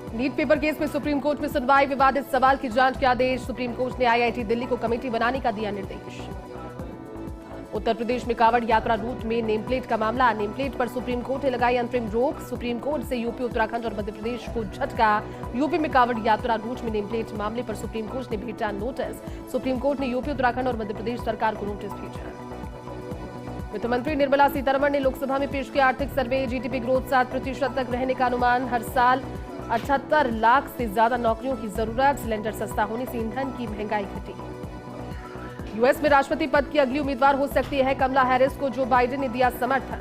NEET paper case में supreme court में सुनवाई, विवादित सवाल की जांच के आदेश। सुप्रीम कोर्ट ने आईआईटी दिल्ली को कमेटी बनाने का दिया निर्देश। उत्तर प्रदेश में कांवड़ यात्रा रूट में नेम प्लेट का मामला, नेम प्लेट पर सुप्रीम कोर्ट ने लगाई अंतरिम रोक। सुप्रीम कोर्ट से यूपी, उत्तराखंड और मध्य प्रदेश को झटका। यूपी में कांवड़ यात्रा रूट में नेम प्लेट मामले पर सुप्रीम कोर्ट ने भेजा नोटिस। सुप्रीम कोर्ट ने यूपी, उत्तराखंड और मध्य प्रदेश सरकार को नोटिस भेजा। वित्त मंत्री निर्मला सीतारमण ने लोकसभा में पेश किया आर्थिक सर्वे। जीडीपी ग्रोथ 7% तक रहने का अनुमान। हर साल 78 लाख से ज्यादा नौकरियों की जरूरत। सिलेंडर सस्ता होने से ईंधन की महंगाई घटी। यूएस में राष्ट्रपति पद की अगली उम्मीदवार हो सकती है कमला हैरिस को जो बाइडेन ने दिया समर्थन।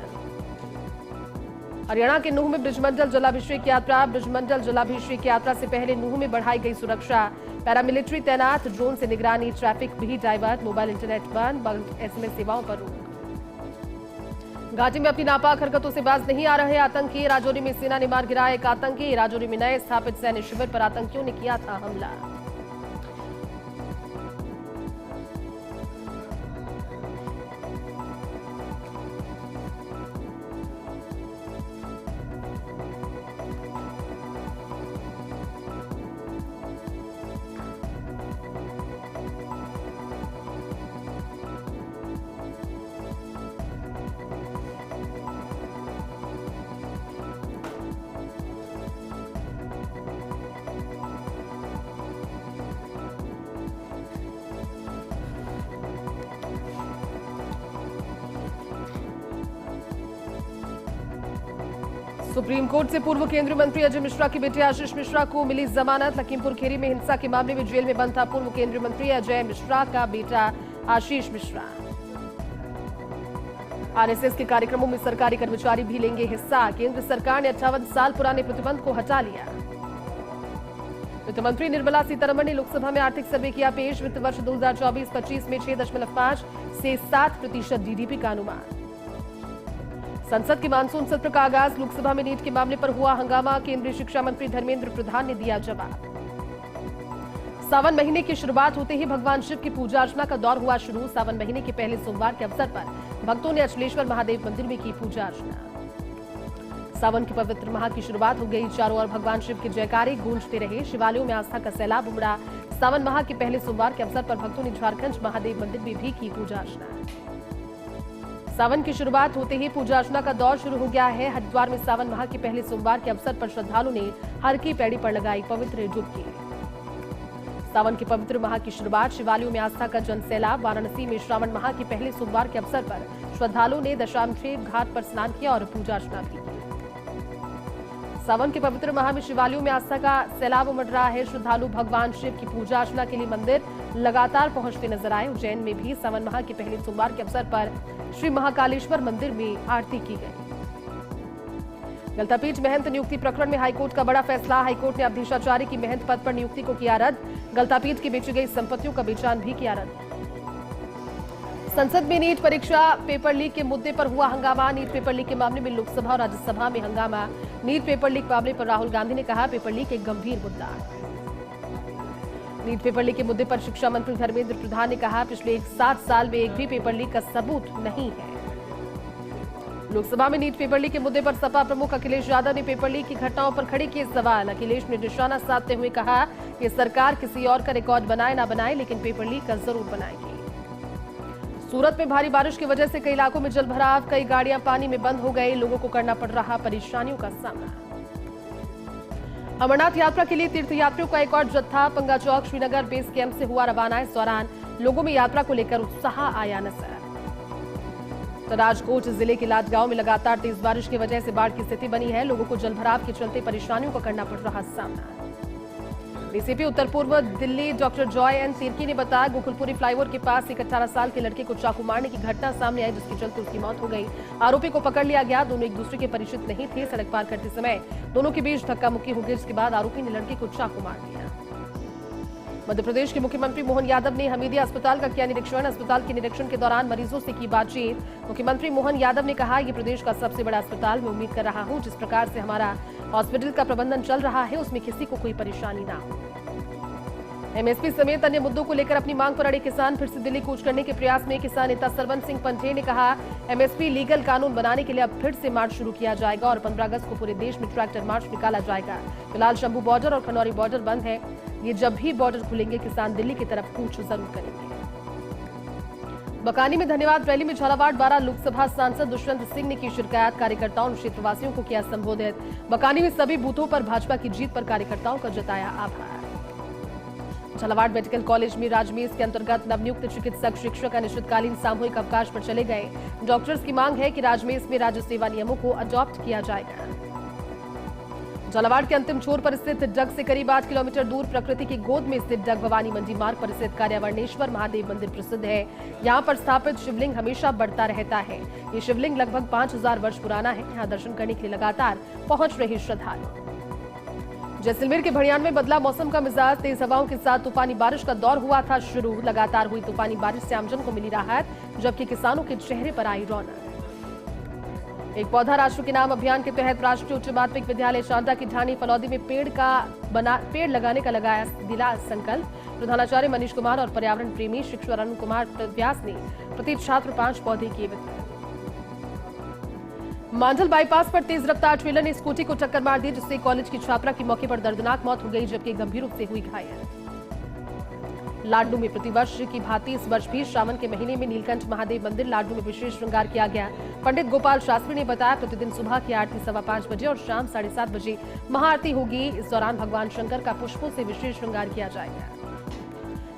हरियाणा के नूंह में ब्रिजमंडल जलाभिषेक यात्रा। ब्रिजमंडल जलाभिषेक यात्रा से पहले नूंह में बढ़ाई गई सुरक्षा। पैरामिलिट्री तैनात, ड्रोन से निगरानी, ट्रैफिक भी डाइवर्ट। मोबाइल इंटरनेट बंद, एसएमएस सेवाओं पर रोक। घाटी में अपनी नापाक हरकतों से बाज नहीं आ रहे आतंकी। राजौरी में सेना ने मार गिराया एक आतंकी। राजौरी में नए स्थापित सैन्य शिविर पर आतंकियों ने किया था हमला। सुप्रीम कोर्ट से पूर्व केंद्रीय मंत्री अजय मिश्रा के बेटे आशीष मिश्रा को मिली जमानत। लखीमपुर खीरी में हिंसा के मामले में जेल में बंद था पूर्व केंद्रीय मंत्री अजय मिश्रा का बेटा आशीष मिश्रा। आरएसएस के कार्यक्रमों में सरकारी कर्मचारी भी लेंगे हिस्सा। केंद्र सरकार ने 58 साल पुराने प्रतिबंध को हटा लिया। वित्त मंत्री निर्मला सीतारमण ने लोकसभा में आर्थिक सर्वे किया पेश। वित्त वर्ष 2024-25 में 6.5 से 7% जीडीपी का अनुमान। संसद के मानसून सत्र का आगाज। लोकसभा में नीट के मामले पर हुआ हंगामा। केंद्रीय शिक्षा मंत्री धर्मेंद्र प्रधान ने दिया जवाब। सावन महीने की शुरुआत होते ही भगवान शिव की पूजा अर्चना का दौर हुआ शुरू। सावन महीने के पहले सोमवार के अवसर पर भक्तों ने अचलेश्वर महादेव मंदिर में की पूजा अर्चना। सावन के पवित्र माह की शुरुआत हो गई। चारों ओर भगवान शिव के जयकारे गूंजते रहे। शिवालयों में आस्था का सैलाब उमड़ा। सावन माह के पहले सोमवार के अवसर पर भक्तों ने झारखंड महादेव मंदिर में भी की पूजा अर्चना। सावन की शुरुआत होते ही पूजा अर्चना का दौर शुरू हो गया है। हरिद्वार में सावन माह के पहले सोमवार के अवसर पर श्रद्धालुओं ने हर की पैड़ी पर लगाई पवित्र डुबकी। सावन के पवित्र माह की शुरुआत, शिवालयों में आस्था का जनसैलाब। वाराणसी में श्रावण माह के पहले सोमवार के अवसर पर श्रद्धालुओं ने दशाश्वमेध घाट पर स्नान किया और पूजा अर्चना की। सावन के पवित्र माह में शिवालयों में आस्था का सैलाब उमड़ रहा है। श्रद्धालु भगवान शिव की पूजा अर्चना के लिए मंदिर लगातार पहुंचते नजर आए। उज्जैन में भी सावन माह के पहले सोमवार के अवसर पर श्री महाकालेश्वर मंदिर में आरती की गई। गलतापीठ महंत नियुक्ति प्रकरण में हाईकोर्ट का बड़ा फैसला। हाईकोर्ट ने अवधेशाचार्य की महंत पद पर नियुक्ति को किया रद्द। गलतापीठ की बेची गई संपत्तियों का बेचान भी किया रद्द। संसद में नीट परीक्षा पेपर लीक के मुद्दे पर हुआ हंगामा। नीट पेपर लीक के मामले में लोकसभा और राज्यसभा में हंगामा। नीट पेपर लीक मामले पर राहुल गांधी ने कहा पेपर लीक एक गंभीर मुद्दा। नीट पेपर लीक के मुद्दे पर शिक्षा मंत्री धर्मेंद्र प्रधान ने कहा पिछले 7 साल में एक भी पेपर लीक का सबूत नहीं है। लोकसभा में नीट पेपर लीक के मुद्दे पर सपा प्रमुख अखिलेश यादव ने पेपर लीक की घटनाओं पर खड़े किए सवाल। अखिलेश ने निशाना साधते हुए कहा कि सरकार किसी और का रिकॉर्ड बनाए ना बनाए लेकिन पेपर लीक का जरूर बनाएगी। सूरत में भारी बारिश की वजह से कई इलाकों में जलभराव, कई गाड़ियां पानी में बंद हो गई। लोगों को करना पड़ रहा परेशानियों का सामना। अमरनाथ यात्रा के लिए तीर्थयात्रियों का एक और जत्था पंगा चौक श्रीनगर बेस कैंप से हुआ रवाना। इस दौरान लोगों में यात्रा को लेकर उत्साह आया नजर। तो राजकोट जिले के लाडगांव में लगातार तेज बारिश की वजह से बाढ़ की स्थिति बनी है। लोगों को जलभराव के चलते परेशानियों का करना पड़ रहा सामना। डीसीपी उत्तर पूर्व Delhi doctor Joy N Tirkey ने बताया गोकुलपुरी फ्लाईओवर के पास एक 18 साल के लड़के को चाकू मारने की घटना सामने आई जिसके चलते उसकी मौत हो गई। आरोपी को पकड़ लिया गया। दोनों एक दूसरे के परिचित नहीं थे। सड़क पार करते समय दोनों के बीच धक्का मुक्की हो गई जिसके बाद आरोपी ने लड़के को चाकू मार दिया। मध्य प्रदेश के मुख्यमंत्री मोहन यादव ने हमीदिया अस्पताल का किया निरीक्षण। अस्पताल के निरीक्षण के दौरान मरीजों से की बातचीत। मुख्यमंत्री मोहन यादव ने कहा ये प्रदेश का सबसे बड़ा अस्पताल। मैं उम्मीद कर रहा हूं जिस प्रकार से हमारा हॉस्पिटल का प्रबंधन चल रहा है उसमें किसी को कोई परेशानी ना हो। एमएसपी समेत अन्य मुद्दों को लेकर अपनी मांग पर अड़े किसान फिर से दिल्ली कूच करने के प्रयास में। किसान नेता सरवन सिंह पंथेर ने कहा, एमएसपी लीगल कानून बनाने के लिए अब फिर से मार्च शुरू किया जाएगा और 15 अगस्त को पूरे देश में ट्रैक्टर मार्च निकाला जाएगा। फिलहाल शंभू बॉर्डर और खनौरी बॉर्डर बंद है। ये जब भी बॉर्डर खुलेंगे किसान दिल्ली की तरफ कूच जरूर करेंगे। बकानी में धन्यवाद रैली में झालावाड़ 12 लोकसभा सांसद दुष्यंत सिंह ने की शिरकत। कार्यकर्ताओं ने क्षेत्रवासियों को किया संबोधित। बकानी में सभी बूथों पर भाजपा की जीत पर कार्यकर्ताओं का जताया आभार। झालावाड़ मेडिकल कॉलेज में राजमेस के अंतर्गत नवनियुक्त चिकित्सक शिक्षक अनिश्चितकालीन सामूहिक अवकाश पर चले गए। डॉक्टर्स की मांग है कि राजमेस में राज्य सेवा नियमों को अडॉप्ट किया जाएगा। झालावाड़ के अंतिम छोर पर स्थित डग से करीब 8 किलोमीटर दूर प्रकृति की गोद में स्थित डग भवानी मंडी मार्ग पर स्थित कार्यावरणेश्वर महादेव मंदिर प्रसिद्ध है। यहाँ पर स्थापित शिवलिंग हमेशा बढ़ता रहता है। ये शिवलिंग लगभग 5000 वर्ष पुराना है। यहाँ दर्शन करने के लिए लगातार पहुंच रहे श्रद्धालु। जैसलमेर के भड़ियान में बदला मौसम का मिजाज। तेज हवाओं के साथ तूफानी बारिश का दौर हुआ था शुरू। लगातार हुई तूफानी बारिश से आमजन को मिली राहत, जबकि किसानों के चेहरे पर आई रौनक। एक पौधा राष्ट्र के नाम अभियान के तहत राष्ट्रीय उच्च माध्यमिक विद्यालय शांता की ढाणी फलौदी में पेड़ लगाने का लगाया दिला संकल्प। प्रधानाचार्य मनीष कुमार और पर्यावरण प्रेमी शिक्षक अरुण कुमार व्यास ने प्रति छात्र 5 पौधे किए वितरित। मांडल बाईपास पर तेज रफ्तार ट्रेलर ने स्कूटी को टक्कर मार दी, जिससे कॉलेज की छात्रा की मौके पर दर्दनाक मौत हो गई, जबकि गंभीर रूप से हुई घायल। लाडनू में प्रतिवर्ष की भांति इस वर्ष भी श्रावण के महीने में नीलकंठ महादेव मंदिर लाडनू में विशेष श्रृंगार किया गया। पंडित गोपाल शास्त्री ने बताया, प्रतिदिन सुबह की आरती 5:15 बजे और शाम 7:30 बजे महाआरती होगी। इस दौरान भगवान शंकर का पुष्पों से विशेष श्रृंगार किया जाएगा।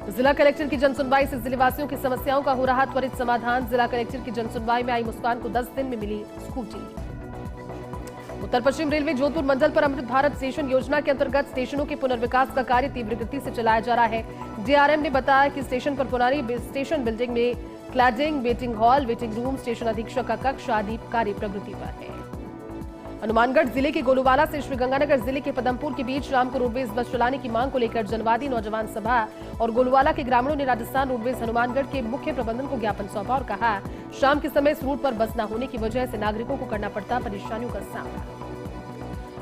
जिला कलेक्टर की जनसुनवाई से जिलेवासियों की समस्याओं का हो रहा त्वरित समाधान। जिला कलेक्टर की जनसुनवाई में आई मुस्कान को 10 दिन में मिली स्कूटी। उत्तर पश्चिम रेलवे जोधपुर मंडल पर अमृत भारत स्टेशन योजना के अंतर्गत स्टेशनों के पुनर्विकास का कार्य तीव्र गति से चलाया जा रहा है। डीआरएम ने बताया कि स्टेशन पर पुरानी स्टेशन बिल्डिंग में cladding, waiting hall, waiting room, station अधीक्षक का कक्ष आदि कार्य प्रगति पर है। हनुमानगढ़ जिले के गोलूवाला से श्रीगंगानगर जिले के पदमपुर के बीच शाम को रोडवेज बस चलाने की मांग को लेकर जनवादी नौजवान सभा और गोलूवाला के ग्रामीणों ने राजस्थान रोडवेज हनुमानगढ़ के मुख्य प्रबंधन को ज्ञापन सौंपा और कहा, शाम के समय इस रूट पर बस न होने की वजह से नागरिकों को करना पड़ता परेशानियों का सामना।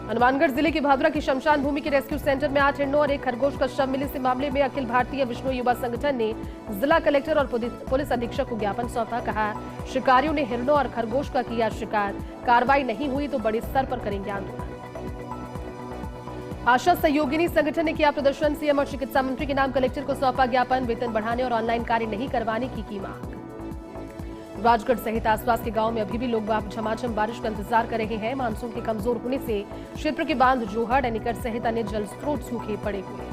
हनुमानगढ़ जिले की भादरा की शमशान भूमि के रेस्क्यू सेंटर में 8 हिरणों और 1 खरगोश का शव मिले से मामले में अखिल भारतीय विष्णु युवा संगठन ने जिला कलेक्टर और पुलिस अधीक्षक को ज्ञापन सौंपा। कहा, शिकारियों ने हिरणों और खरगोश का किया शिकार, कार्रवाई नहीं हुई तो बड़े स्तर पर करेंगे आंदोलन। आशा सहयोगिनी संगठन ने किया प्रदर्शन। सीएम और चिकित्सा मंत्री के नाम कलेक्टर को सौंपा ज्ञापन। वेतन बढ़ाने और ऑनलाइन कार्य नहीं करवाने की मांग। राजगढ़ सहित आसपास के गांव में अभी भी लोग झमाझम बारिश का इंतजार कर रहे हैं। मानसून के कमजोर होने से क्षेत्र के बांध, जोहड़, एनीकट सहित अन्य जल स्रोत सूखे पड़े हुए।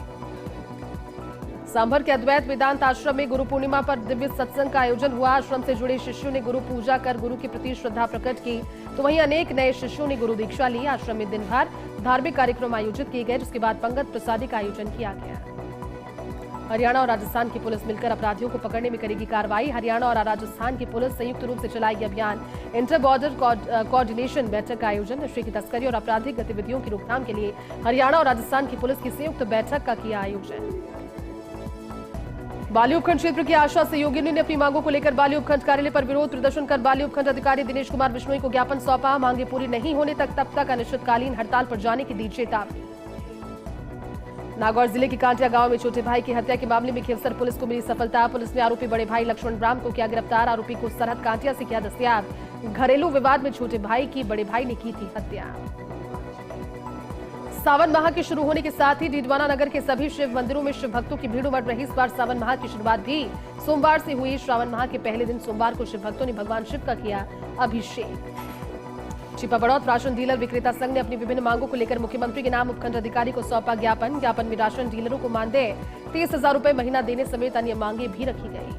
सांभर के अद्वैत वेदांत आश्रम में गुरु पूर्णिमा पर दिव्य सत्संग का आयोजन हुआ। आश्रम से जुड़े शिष्यों ने गुरु पूजा कर गुरु के प्रति श्रद्धा प्रकट की, तो वहीं अनेक नए शिष्यों ने गुरु दीक्षा ली। आश्रम में दिन भर धार्मिक कार्यक्रम आयोजित किए गए, जिसके बाद पंगत प्रसादी का आयोजन किया गया। हरियाणा और राजस्थान की पुलिस मिलकर अपराधियों को पकड़ने में करेगी कार्रवाई। हरियाणा और राजस्थान की पुलिस संयुक्त रूप से चलाएगी अभियान। इंटर बॉर्डर कोऑर्डिनेशन बैठक का आयोजन। नशे की तस्करी और आपराधिक गतिविधियों की रोकथाम के लिए हरियाणा और राजस्थान की पुलिस की संयुक्त बैठक का किया आयोजन। बाली उपखंड क्षेत्र की आशा सहयोगिनी ने अपनी मांगों को लेकर बाली उपखंड कार्यालय पर विरोध प्रदर्शन कर बाली उपखंड अधिकारी दिनेश कुमार बिश्नोई को ज्ञापन सौंपा। मांगे पूरी नहीं होने तब तक अनिश्चितकालीन हड़ताल पर जाने की दी चेतावनी। नागौर जिले के कांटिया गांव में छोटे भाई की हत्या के मामले में खिवसर पुलिस को मिली सफलता। पुलिस ने आरोपी बड़े भाई लक्ष्मण राम को किया गिरफ्तार। आरोपी को सरहद कांटिया से किया दस्तयाब। घरेलू विवाद में छोटे भाई की बड़े भाई ने की थी हत्या। सावन माह के शुरू होने के साथ ही डीडवाना नगर के सभी शिव मंदिरों में शिव भक्तों की भीड़ उमड़ रही। इस बार सावन माह की शुरुआत भी सोमवार से हुई। श्रावण माह के पहले दिन सोमवार को शिव भक्तों ने भगवान शिव का किया अभिषेक। छिपा बड़ौत राशन डीलर विक्रेता संघ ने अपनी विभिन्न मांगों को लेकर मुख्यमंत्री के नाम उपखंड अधिकारी को सौंपा ज्ञापन। ज्ञापन में राशन डीलरों को मानदेय 30,000 रुपए महीना देने समेत अन्य मांगे भी रखी गई।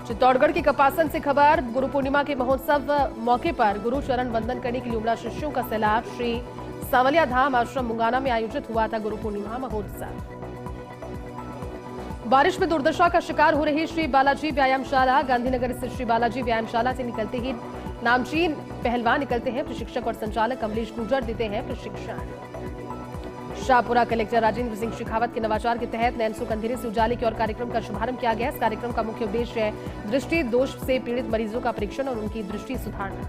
चित्तौड़गढ़ के कपासन से खबर, गुरु पूर्णिमा के महोत्सव मौके पर गुरु चरण वंदन करने के लिए उमड़ा शिष्यों का सैलाब। श्री सांवलिया धाम आश्रम मुंगाना में आयोजित हुआ था गुरु पूर्णिमा महोत्सव। बारिश में दुर्दशा का शिकार हो रही श्री बालाजी व्यायामशाला। गांधीनगर स्थित श्री बालाजी व्यायामशाला से निकलते ही नामचीन पहलवान निकलते हैं। प्रशिक्षक और संचालक कमलेश गुर्जर देते हैं प्रशिक्षण। शाहपुरा कलेक्टर राजेंद्र सिंह शेखावत के नवाचार के तहत नैनसुख अंधेरे से उजाले की ओर कार्यक्रम का शुभारंभ किया गया। इस कार्यक्रम का मुख्य उद्देश्य है दृष्टि दोष से पीड़ित मरीजों का परीक्षण और उनकी दृष्टि सुधारना।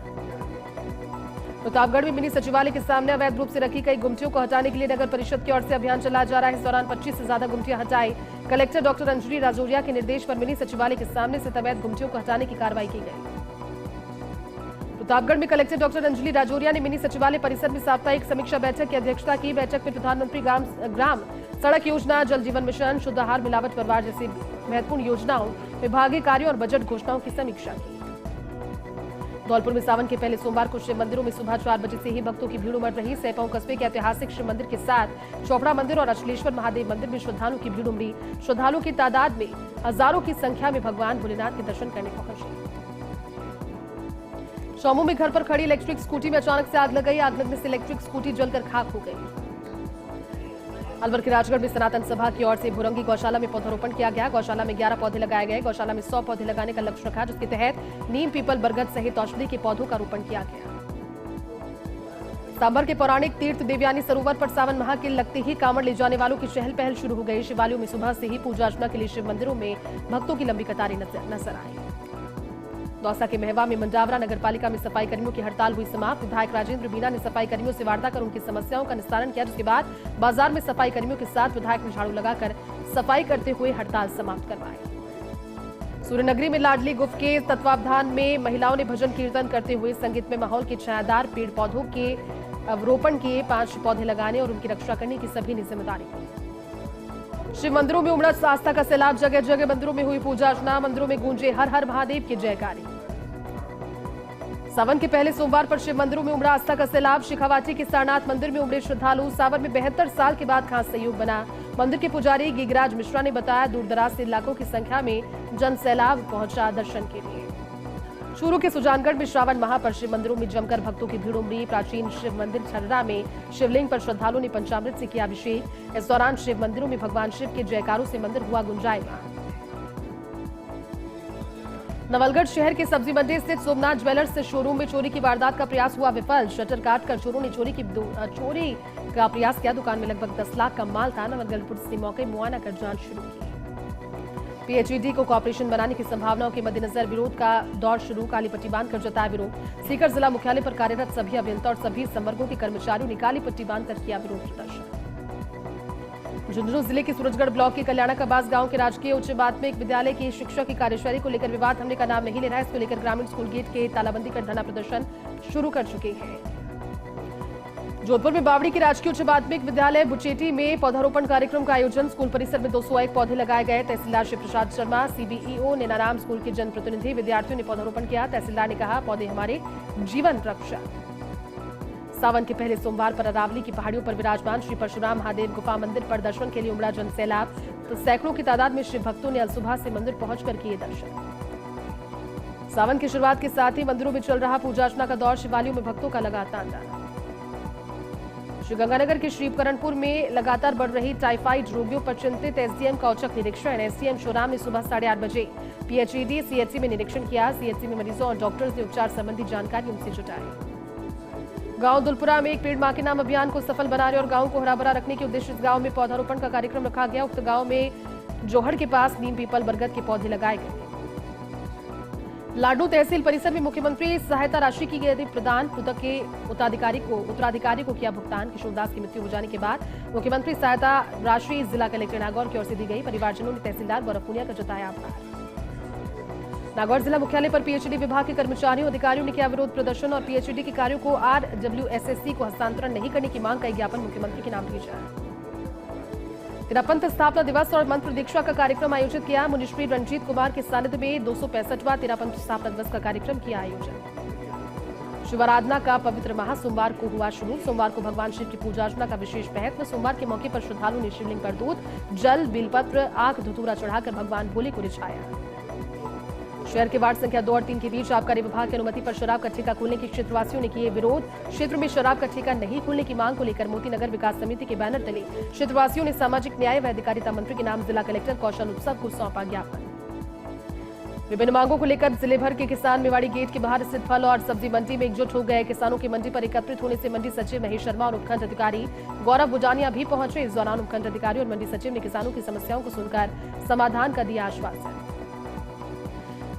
प्रतापगढ़ में मिनी सचिवालय के सामने अवैध रूप से रखी गई गुमटियों को हटाने के लिए नगर परिषद की ओर से अभियान चलाया जा रहा है। इस दौरान 25 से ज्यादा गुमटियां हटाई। कलेक्टर डॉक्टर अंजलि राजौरिया के निर्देश पर मिनी सचिवालय के सामने से अवैध गुमटियों को हटाने की कार्रवाई की गई। प्रतापगढ़ में कलेक्टर डॉक्टर अंजलि राजौरिया ने मिनी सचिवालय परिसर में साप्ताहिक समीक्षा बैठक की अध्यक्षता की। बैठक में प्रधानमंत्री ग्राम सड़क योजना, जल जीवन मिशन, शुद्ध आहार, मिलावट परवार जैसी महत्वपूर्ण योजनाओं, विभागीय कार्यों और बजट घोषणाओं की समीक्षा की। धौलपुर में सावन के पहले सोमवार को शिव मंदिरों में सुबह 4 बजे से ही भक्तों की भीड़ उमड़ रही। सैपाऊ कस्बे के ऐतिहासिक शिव मंदिर के साथ चौपड़ा मंदिर और अचलेश्वर महादेव मंदिर में श्रद्धालुओं की भीड़ उमड़ी। श्रद्धालुओं की तादाद में हजारों की संख्या में भगवान भोलेनाथ के दर्शन करने पहुंचे। चौमू में घर पर खड़ी इलेक्ट्रिक स्कूटी में अचानक से आग लग गई। आग लगने से इलेक्ट्रिक स्कूटी जलकर खाक हो गई। अलवर के राजगढ़ में सनातन सभा की ओर से भुरंगी गौशाला में पौधारोपण किया गया। गौशाला में 11 पौधे लगाए गए। गौशाला में 100 पौधे लगाने का लक्ष्य रखा, जिसके तहत नीम, पीपल, बरगद सहित औषधि के पौधों का रोपण किया गया। सांभर के पौराणिक तीर्थ देवयानी सरोवर पर सावन माह के लगते ही कांवड़ ले जाने वालों की चहल पहल शुरू हो गई। शिवालयों में सुबह से ही पूजा अर्चना के लिए शिव मंदिरों में भक्तों की लंबी कतारें नजर आई। दौसा के महवा में मंडावरा नगर पालिका में सफाई कर्मियों की हड़ताल हुई समाप्त। विधायक राजेंद्र मीणा ने सफाई कर्मियों से वार्ता कर उनकी समस्याओं का निस्तारण किया, जिसके बाद बाजार में सफाई कर्मियों के साथ विधायक ने झाड़ू लगाकर सफाई करते हुए हड़ताल समाप्त करवाई। सूर्यनगरी में लाडली गुफ के तत्वावधान में महिलाओं ने भजन कीर्तन करते हुए संगीतमय माहौल के छायादार पेड़ पौधों के अवरोपण किए। 5 पौधे लगाने और उनकी रक्षा करने की सभी ने जिम्मेदारी ली। शिव मंदिरों में उमड़ा आस्था का सैलाब। जगह जगह मंदिरों में हुई पूजा अर्चना। मंदिरों में गूंजे हर हर महादेव की जयकारी। सावन के पहले सोमवार पर शिव मंदिरों में उमड़ा आस्था का सैलाब। शेखावाटी के सारनाथ मंदिर में उमड़े श्रद्धालु। सावन में 72 साल के बाद खास सहयोग बना। मंदिर के पुजारी गिरिराज मिश्रा ने बताया, दूर दराज से लाखों की संख्या में जन सैलाब पहुंचा दर्शन के लिए। चूरू के सुजानगढ़ में श्रावण माह पर शिव मंदिरों में जमकर भक्तों की भीड़ उमड़ी। प्राचीन शिव मंदिर छर्रा में शिवलिंग पर श्रद्धालुओं ने पंचामृत से किया अभिषेक। इस दौरान शिव मंदिरों में भगवान शिव के जयकारों से मंदिर हुआ गुंजायमान। नवलगढ़ शहर के सब्जी मंडी स्थित सोमनाथ ज्वेलर्स से शोरूम में चोरी की वारदात का प्रयास हुआ विफल। शटर काटकर चोरों ने चोरी का प्रयास किया। दुकान में लगभग 10 लाख का माल था। नवलगढ़ पुलिस ने मौके मुआयना कर जांच शुरू की। पीएचईडी को कॉर्पोरेशन बनाने की संभावनाओं के मद्देनजर विरोध का दौर शुरू। काली पट्टी बांधकर जताया विरोध। सीकर जिला मुख्यालय पर कार्यरत सभी अभियंता और सभी संवर्गों के कर्मचारियों ने काली पट्टी बांधकर किया विरोध प्रदर्शन। झुंझुनू जिले के सूरजगढ़ ब्लॉक के कल्याणा कबास गांव के राजकीय उच्च माध्यमिक विद्यालय के शिक्षक की कार्यशैली को लेकर विवाद थमने का नाम नहीं ले रहा है। इसको लेकर ग्रामीण स्कूल गेट के तालाबंदी कर धरना प्रदर्शन शुरू कर चुके हैं। जोधपुर में बावड़ी के राजकीय उच्च माध्यमिक विद्यालय बुचेटी में पौधारोपण कार्यक्रम का आयोजन। स्कूल परिसर में 201 पौधे लगाए गए। तहसीलदार शिव प्रसाद शर्मा, सीबीईओ नैनाराम, स्कूल के जनप्रतिनिधि, विद्यार्थियों ने पौधारोपण किया। तहसीलदार ने कहा, पौधे हमारे जीवन रक्षा। सावन के पहले सोमवार पर अरावली की पहाड़ियों पर विराजमान श्री परशुराम महादेव गुफा मंदिर पर दर्शन के लिए उमड़ा जन सैलाब। तो सैकड़ों की तादाद में शिव भक्तों ने अलसुबह से मंदिर पहुंचकर किए दर्शन। सावन की शुरुआत के साथ ही मंदिरों में चल रहा पूजा अर्चना का दौर। शिवालयों में भक्तों का लगा तांता। श्रीगंगानगर के श्रीकरणपुर में लगातार बढ़ रही टाइफाइड रोगियों पर चिंतित एसडीएम का औचक निरीक्षण। एसडीएम शोराम ने सुबह 8:30 बजे पीएचईडी सीएचसी में निरीक्षण किया। सीएचसी में मरीजों और डॉक्टर्स ने उपचार संबंधी जानकारी उनसे जुटाई। गांव दुलपुरा में एक पेड़ मां के नाम अभियान को सफल बनाने और गांव को हरा भरा रखने के उद्देश्य इस गांव में पौधारोपण का कार्यक्रम रखा गया। उक्त गांव में जोहड़ के पास नीम, पीपल, बरगद के पौधे लगाए गए। लाडू तहसील परिसर में मुख्यमंत्री सहायता राशि की गई प्रदान। पुतक के उत्तराधिकारी को किया भुगतान। किशोरदास की मृत्यु हो जाने के बाद मुख्यमंत्री सहायता राशि जिला कलेक्टर नागौर की ओर से दी गई। परिवारजनों ने तहसीलदार गौरव पुनिया का जताया आभार। नागौर जिला मुख्यालय पर पीएचईडी विभाग के कर्मचारियों अधिकारियों ने किया विरोध प्रदर्शन और पीएचईडी के कार्यों को आरडब्ल्यूएसएससी को हस्तांतरण नहीं करने की मांग का ज्ञापन मुख्यमंत्री के नाम भेजा। तेरापंथ स्थापना दिवस और मंत्र दीक्षा का कार्यक्रम आयोजित किया। मुनिश्री रंजीत कुमार के सानिध्य में 265वां तेरापंथ स्थापना दिवस का कार्यक्रम किया आयोजन। शिवाराधना का पवित्र माह सोमवार को हुआ शुरू। सोमवार को भगवान शिव की पूजा अर्चना का विशेष महत्व। सोमवार के मौके पर श्रद्धालुओं ने शिवलिंग पर दूध, जल, बेलपत्र, आंख, धतूरा चढ़ाकर भगवान भोले को रिझाया। शहर के वार्ड संख्या 2 और 3 के बीच आबकारी विभाग की अनुमति पर शराब का ठेका खोलने की क्षेत्रवासियों ने किए विरोध। क्षेत्र में शराब का ठेका नहीं खोलने की मांग को लेकर मोती नगर विकास समिति के बैनर तले क्षेत्रवासियों ने सामाजिक न्याय व अधिकारिता मंत्री के नाम जिला कलेक्टर कौशल उत्सव को सौंपा ज्ञापन। विभिन्न मांगों को लेकर जिले भर के किसान मेवाड़ी गेट के बाहर स्थित फल और सब्जी मंडी में एकजुट हो गए। किसानों की मंडी पर एकत्रित होने से मंडी सचिव महेश शर्मा और उपखंड अधिकारी गौरव बुजानिया भी पहुंचे। इस दौरान उपखंड अधिकारी और मंडी सचिव ने किसानों की समस्याओं को सुनकर समाधान का दिया आश्वासन।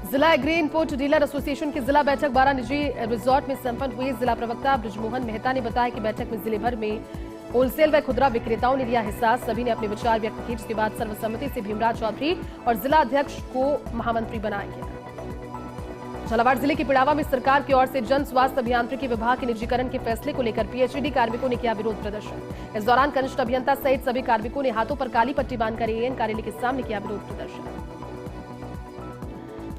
जिला एग्री इनपुट डीलर एसोसिएशन की जिला बैठक 12 निजी रिजॉर्ट में संपन्न हुई। जिला प्रवक्ता ब्रिजमोहन मेहता ने बताया कि बैठक में जिले भर में होलसेल व खुदरा विक्रेताओं ने लिया हिस्सा। सभी ने अपने विचार व्यक्त किए, जिसके बाद सर्वसम्मति से भीमराज चौधरी और जिला अध्यक्ष को महामंत्री बनाया गया। झालावाड़ जिले के पिड़ावा में सरकार की ओर से जन स्वास्थ्य अभियांत्रिकी विभाग के निजीकरण के फैसले को लेकर पीएचईडी कार्मिकों ने किया विरोध प्रदर्शन। इस दौरान कनिष्ठ अभियंता सहित सभी कार्मिकों ने हाथों पर काली पट्टी बांधकर एएन कार्यालय के सामने किया विरोध प्रदर्शन।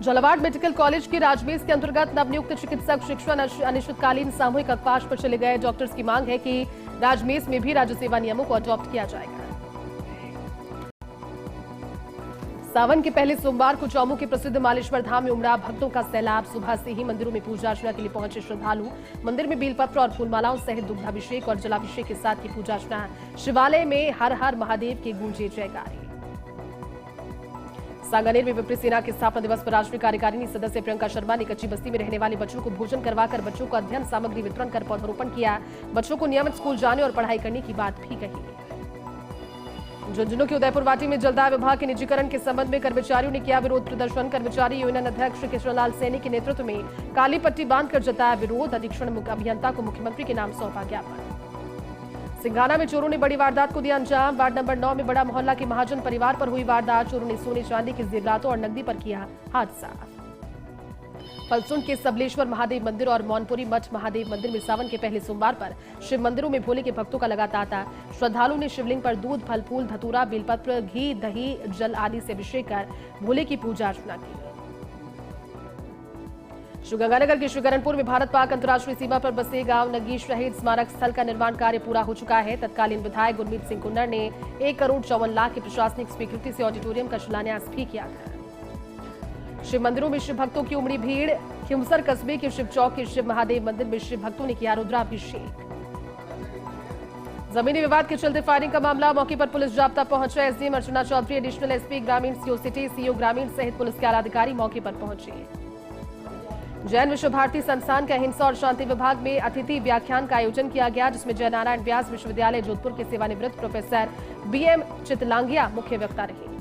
झालावाड़ मेडिकल कॉलेज के राजमेस के अंतर्गत नवनियुक्त चिकित्सक शिक्षण अनिश्चितकालीन सामूहिक अवकाश पर चले गए। डॉक्टर्स की मांग है कि राजमेस में भी राज्य सेवा नियमों को अडॉप्ट किया जाएगा। सावन के पहले सोमवार को चौमू के प्रसिद्ध मालेश्वर धाम में उमड़ा भक्तों का सैलाब। सुबह से ही मंदिरों में पूजा अर्चना के लिए पहुंचे श्रद्धालु मंदिर में बेलपत्र और फूलमालाओं सहित दुग्धाभिषेक और जलाभिषेक के साथ की पूजा अर्चना। शिवालय में हर हर महादेव के गूंजे जयकारे। सांगानेर में विप्र सेना के स्थापना दिवस पर राष्ट्रीय कार्यकारिणी सदस्य प्रियंका शर्मा ने कच्ची बस्ती में रहने वाले बच्चों को भोजन करवाकर बच्चों को अध्ययन सामग्री वितरण कर पौधरोपण किया। बच्चों को नियमित स्कूल जाने और पढ़ाई करने की बात भी कही। झुंझुनू के उदयपुर वाटी में जलदाय विभाग के निजीकरण के संबंध में कर्मचारियों ने किया विरोध प्रदर्शन। कर्मचारी यूनियन अध्यक्ष किशनलाल सैनी के नेतृत्व में काली पट्टी बांधकर जताया विरोध। अधीक्षण अभियंता को मुख्यमंत्री के नाम सौंपा ज्ञापन। सिंघाना में चोरों ने बड़ी वारदात को दिया अंजाम। वार्ड नंबर 9 में बड़ा मोहल्ला के महाजन परिवार पर हुई वारदात। चोरों ने सोने चांदी के जेवरातों और नकदी पर किया हादसा। फलसुंड के सबलेश्वर महादेव मंदिर और मौनपुरी मठ महादेव मंदिर में सावन के पहले सोमवार पर शिव मंदिरों में भोले के भक्तों का लगा तांता। श्रद्धालुओं ने शिवलिंग पर दूध, फल फूल, धतूरा, बेलपत्र, घी, दही, जल आदि से अभिषेक कर भोले की पूजा अर्चना की। श्रीगंगानगर के श्रीकरणपुर में भारत पाक अंतर्राष्ट्रीय सीमा पर बसे गांव नगी शहीद स्मारक स्थल का निर्माण कार्य पूरा हो चुका है। तत्कालीन विधायक गुरमीत सिंह कुन्नर ने 1 करोड़ 54 लाख की प्रशासनिक स्वीकृति से ऑडिटोरियम का शिलान्यास भी किया था। शिव मंदिरों में शिव भक्तों की उमड़ी भीड़। खिमसर कस्बे के शिव चौक के शिव महादेव मंदिर में शिव भक्तों ने किया रुद्राभिषेक। जमीनी विवाद के चलते फायरिंग का मामला। मौके पर पुलिस जाब्ता पहुंचा। एसडीएम अर्चना चौधरी, एडिशनल एसपी ग्रामीण, सीओ सिटी, सीओ ग्रामीण सहित पुलिस के आला अधिकारी मौके पर पहुंचे। जैन विश्व भारती संस्थान के अहिंसा और शांति विभाग में अतिथि व्याख्यान का आयोजन किया गया, जिसमें जयनारायण व्यास विश्वविद्यालय जोधपुर के सेवानिवृत्त प्रोफेसर बीएम चितलांगिया मुख्य वक्ता रहे।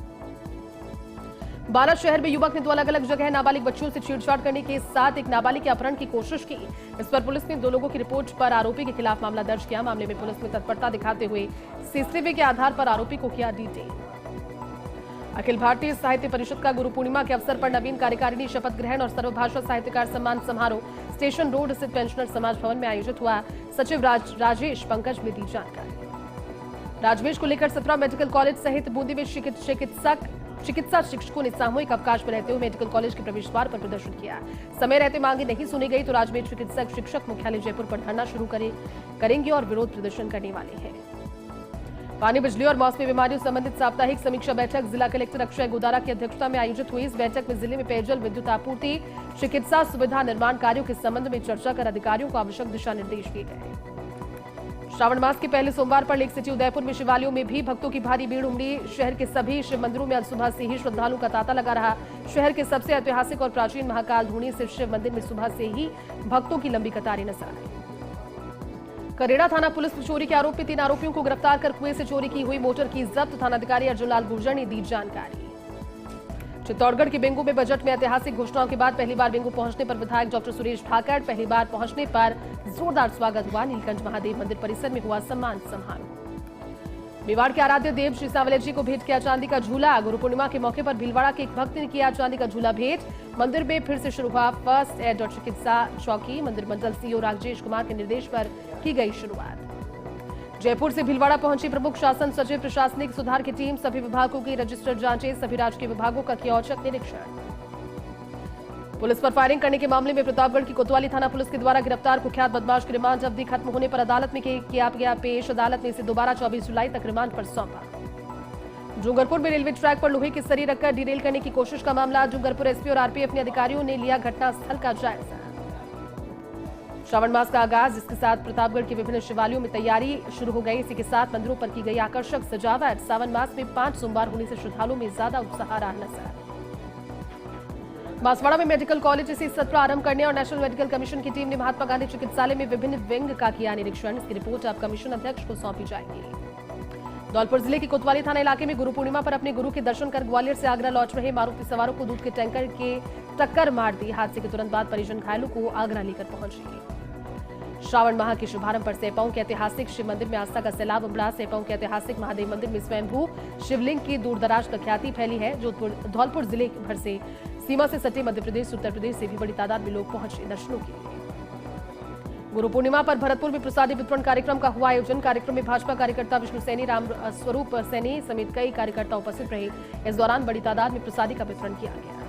बारात शहर में युवक ने 2 अलग अलग जगह नाबालिग बच्चियों से छेड़छाड़ करने के साथ एक नाबालिग के अपहरण की कोशिश की। इस पर पुलिस ने 2 लोगों की रिपोर्ट पर आरोपी के खिलाफ मामला दर्ज किया। मामले में पुलिस ने तत्परता दिखाते हुए सीसीटीवी के आधार पर आरोपी को किया डिटेन। अखिल भारतीय साहित्य परिषद का गुरु पूर्णिमा के अवसर पर नवीन कार्यकारिणी शपथ ग्रहण और सर्वभाषा साहित्यकार सम्मान समारोह स्टेशन रोड स्थित पेंशनर समाज भवन में आयोजित हुआ। सचिव राजेश पंकज ने दी जानकारी। राजमेश को लेकर 17 मेडिकल कॉलेज सहित बूंदी में चिकित्सा शिक्षकों ने सामूहिक अवकाश में रहते हुए मेडिकल कॉलेज के प्रवेश द्वार पर प्रदर्शन किया। समय रहते मांगे नहीं सुनी गई तो राजमेश चिकित्सक शिक्षक मुख्यालय जयपुर पर धरना शुरू करेंगे और विरोध प्रदर्शन करने वाले हैं। पानी, बिजली और मौसमी बीमारियों संबंधित साप्ताहिक समीक्षा बैठक जिला कलेक्टर अक्षय गोदारा की अध्यक्षता में आयोजित हुई। इस बैठक में जिले में पेयजल, विद्युत आपूर्ति, चिकित्सा सुविधा निर्माण कार्यों के संबंध में चर्चा कर अधिकारियों को आवश्यक दिशा निर्देश दिए गए। श्रावण मास के पहले सोमवार पर लेक सिटी उदयपुर में शिवालयों में भी भक्तों की भारी भीड़ उमड़ी। शहर के सभी शिव मंदिरों में आज सुबह से ही श्रद्धालुओं का तांता लगा रहा। शहर के सबसे ऐतिहासिक और प्राचीन महाकाल धूनी स्थित शिव मंदिर में सुबह से ही भक्तों की लंबी कतारें नजर आई। करेड़ा थाना पुलिस ने चोरी के आरोप में 3 आरोपियों को गिरफ्तार कर कुएं से चोरी की हुई मोटर की जब्त। थानाधिकारी अर्जुन लाल गुर्जर ने दी जानकारी। चित्तौड़गढ़ के बेंगू में बजट में ऐतिहासिक घोषणाओं के बाद पहली बार बेंगू पहुंचने पर विधायक डॉक्टर सुरेश ठाकर पहली बार पहुंचने पर जोरदार स्वागत हुआ। नीलकंठ महादेव मंदिर परिसर में हुआ सम्मान समारोह। मेवाड़ के आराध्य देव श्री सांवले जी को भेंट किया चांदी का झूला। गुरु पूर्णिमा के मौके पर भीलवाड़ा के एक भक्त ने किया चांदी का झूला भेंट। मंदिर में फिर से शुरू हुआ फर्स्ट एड और चिकित्सा चौकी। मंदिर मंडल सीईओ राजेश कुमार के निर्देश पर की गई शुरुआत। जयपुर से भीलवाड़ा पहुंची प्रमुख शासन सचिव प्रशासनिक सुधार की टीम। सभी विभागों की रजिस्टर्ड जांचें, सभी राजकीय विभागों का किया औचक निरीक्षण। पुलिस पर फायरिंग करने के मामले में प्रतापगढ़ की कोतवाली थाना पुलिस के द्वारा गिरफ्तार कुख्यात बदमाश की रिमांड अवधि खत्म होने पर अदालत में किया गया पेश। अदालत ने इसे दोबारा 24 जुलाई तक रिमांड पर सौंपा। डूंगरपुर में रेलवे ट्रैक पर लोहे की सरी रखकर डिरेल करने की कोशिश का मामला। डूंगरपुर एसपी और आरपीएफ ने अधिकारियों ने लिया घटनास्थल का जायजा। श्रावण मास का आगाज, जिसके साथ प्रतापगढ़ के विभिन्न शिवालयों में तैयारी शुरू हो गई। इसी के साथ मंदिरों पर की गई आकर्षक सजावट। सावन मास में 5 सोमवार होने से श्रद्धालुओं में ज्यादा उत्साह रहा नजर। बांसवाड़ा में मेडिकल कॉलेज इसी सत्र आरंभ करने और नेशनल मेडिकल कमीशन की टीम ने महात्मा गांधी चिकित्सालय में विभिन्न विंग का किया निरीक्षण। इसकी रिपोर्ट अब कमीशन अध्यक्ष को सौंपी जाएगी। धौलपुर जिले के कोतवाली थाना इलाके में गुरु पूर्णिमा पर अपने गुरु के दर्शन कर ग्वालियर से आगरा लौट रहे मारुति सवारों को दूध के टैंकर के टक्कर मार दी। हादसे के तुरंत बाद परिजन घायलों को आगरा लेकर पहुंचे। श्रावण माह के शुभारंभ पर सेपाऊ के ऐतिहासिक शिव मंदिर में आस्था का सैलाब उमड़ा। सेपाऊ के ऐतिहासिक महादेव मंदिर में स्वयंभू शिवलिंग की दूरदराज तक ख्याति फैली है। धौलपुर जिले भर से सीमा से सटे मध्य प्रदेश, उत्तर प्रदेश से भी बड़ी तादाद में लोग पहुंचे दर्शनों के लिए। गुरु पूर्णिमा पर भरतपुर में प्रसादी वितरण कार्यक्रम का हुआ आयोजन। कार्यक्रम में भाजपा कार्यकर्ता विष्णु सैनी, राम स्वरूप सैनी समेत कई कार्यकर्ता उपस्थित रहे। इस दौरान बड़ी तादाद में प्रसादी का वितरण किया गया।